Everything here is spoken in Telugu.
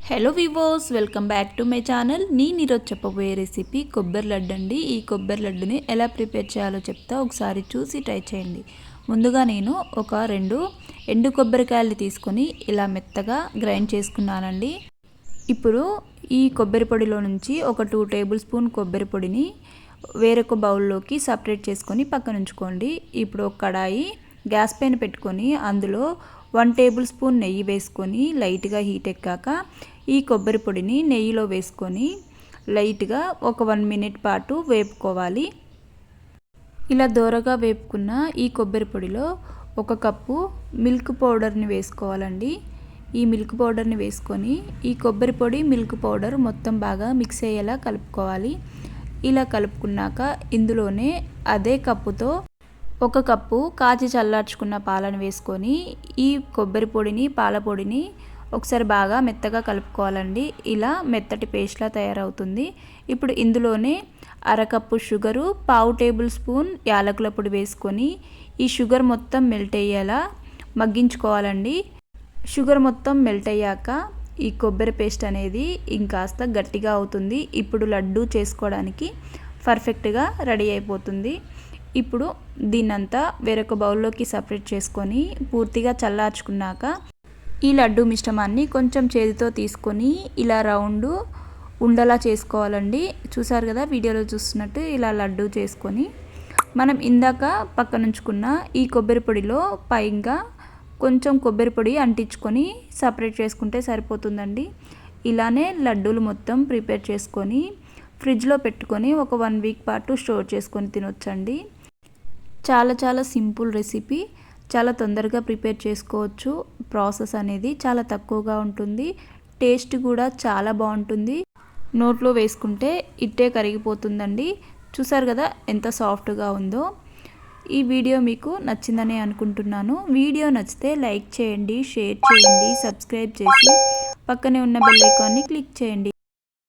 Hello వివోస్, welcome back to my channel. నేను ఈరోజు చెప్పబోయే రెసిపీ కొబ్బరి లడ్డు అండి. ఈ కొబ్బరి లడ్డుని ఎలా ప్రిపేర్ చేయాలో చెప్తా, ఒకసారి చూసి ట్రై చేయండి. ముందుగా నేను ఒక 2 ఎండు కొబ్బరికాయలు తీసుకొని ఇలా మెత్తగా గ్రైండ్ చేసుకున్నానండి. ఇప్పుడు ఈ కొబ్బరి పొడిలో నుంచి ఒక 2 టేబుల్ స్పూన్ కొబ్బరి పొడిని వేరొక బౌల్లోకి సపరేట్ చేసుకొని పక్కన ఉంచుకోండి. ఇప్పుడు ఒక కడాయి గ్యాస్ పైన పెట్టుకొని అందులో 1 టేబుల్ స్పూన్ నెయ్యి వేసుకొని లైట్గా హీట్ ఎక్కాక ఈ కొబ్బరి పొడిని నెయ్యిలో వేసుకొని లైట్గా ఒక 1 మినిట్ పాటు వేపుకోవాలి. ఇలా దోరగా వేపుకున్న ఈ కొబ్బరి పొడిలో 1 కప్పు మిల్క్ పౌడర్ని వేసుకోవాలండి. ఈ మిల్క్ పౌడర్ని వేసుకొని ఈ కొబ్బరి పొడి మిల్క్ పౌడర్ మొత్తం బాగా మిక్స్ అయ్యేలా కలుపుకోవాలి. ఇలా కలుపుకున్నాక ఇందులోనే అదే కప్పుతో 1 కప్పు కాచి చల్లార్చుకున్న పాలను వేసుకొని ఈ కొబ్బరి పొడిని పాల పొడిని ఒకసారి బాగా మెత్తగా కలుపుకోవాలండి. ఇలా మెత్తటి పేస్ట్లా తయారవుతుంది. ఇప్పుడు ఇందులోనే 1/2 కప్పు షుగరు, 1/2 టేబుల్ స్పూన్ యాలకుల పొడి వేసుకొని ఈ షుగర్ మొత్తం మెల్ట్ అయ్యేలా మగ్గించుకోవాలండి. షుగర్ మొత్తం మెల్ట్ అయ్యాక ఈ కొబ్బరి పేస్ట్ అనేది ఇంకాస్త గట్టిగా అవుతుంది. ఇప్పుడు లడ్డు చేసుకోవడానికి పర్ఫెక్ట్గా రెడీ అయిపోతుంది. ఇప్పుడు దీన్నంతా వేరొక బౌల్లోకి సపరేట్ చేసుకొని పూర్తిగా చల్లార్చుకున్నాక ఈ లడ్డు మిశ్రమాన్ని కొంచెం చేతితో తీసుకొని ఇలా రౌండ్ ఉండలా చేసుకోవాలండి. చూసారు కదా, వీడియోలో చూస్తున్నట్టు ఇలా లడ్డు చేసుకొని మనం ఇందాక పక్కనుంచుకున్న ఈ కొబ్బరి పొడిలో పైగా కొంచెం కొబ్బరి పొడి అంటించుకొని సపరేట్ చేసుకుంటే సరిపోతుందండి. ఇలానే లడ్డూలు మొత్తం ప్రిపేర్ చేసుకొని ఫ్రిడ్జ్లో పెట్టుకొని ఒక 1 వీక్ పాటు స్టోర్ చేసుకొని తినొచ్చండి. చాలా సింపుల్ రెసిపీ, చాలా తొందరగా ప్రిపేర్ చేసుకోవచ్చు. ప్రాసెస్ అనేది చాలా తక్కువగా ఉంటుంది. టేస్ట్ కూడా చాలా బాగుంటుంది. నోట్లో వేసుకుంటే ఇట్టే కరిగిపోతుందండి. చూసారు కదా ఎంత సాఫ్ట్గా ఉందో. ఈ వీడియో మీకు నచ్చిందని అనుకుంటున్నాను. వీడియో నచ్చితే లైక్ చేయండి, షేర్ చేయండి, సబ్స్క్రైబ్ చేసి పక్కనే ఉన్న బెల్ ఐకాన్ని క్లిక్ చేయండి.